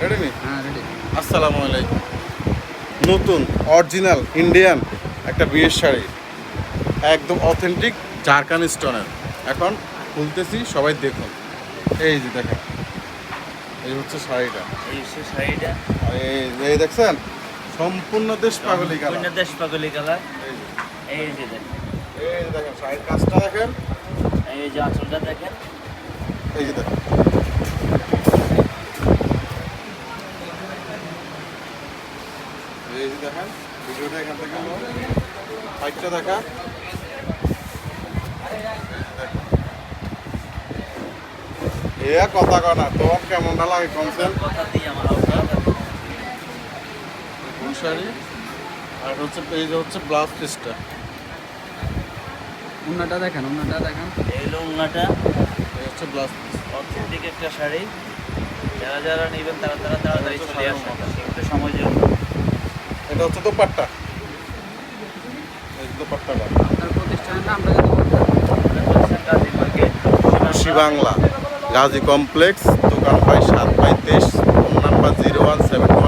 Ready? হ্যাঁ ready. আসসালামু আলাইকুম। নতুন অরিজিনাল ইন্ডিয়ান একটা বিয়ের শাড়ি, একদম অথেন্টিক ঝাড়খান্ড স্টোনের। এখন খুলতেছি, সবাই দেখুন। এই যে দেখেন, এই হচ্ছে শাড়িটা। এই সে শাড়িটা আর এই দেখছেন, সম্পূর্ণ দেশ পাগলি কালার। সম্পূর্ণ দেশ পাগলি কালার। এই যে, এই যে দেখেন, এই যে দেখেন শাড়ির কাজটা দেখেন। এই যে আঁচলটা দেখেন। এই যে দেখেন, এই যে দেখেন, ভিডিওটা এখান থেকে সাইডটা দেখা। এ কথা কয় না, তোমার কেমনটা লাগে কমসেন? কথা দিয়ে আমার হালকা ফুল শাড়ি, আর হচ্ছে এই যে হচ্ছে ব্লাউজ পিসটা। উন্নাটা দেখেন, উন্নাটা দেখেন। এই হলো উন্নাটা। এই হচ্ছে ব্লাউজ পিস। অথেন্টিক একটা শাড়ি। যারা যারা নেবেন তারা তাড়াতাড়ি চলে আসেন, একটু সময় জন্য। এটা হচ্ছে দোপাট্টা। এই যে দোপাট্টাটা আপনার প্রতিষ্ঠানের নামটা যদি বলতেন। গাজী মার্কেট, শিবাংলা, গাজী কমপ্লেক্স, দোকান বাই 7/23, ফোন নাম্বার 017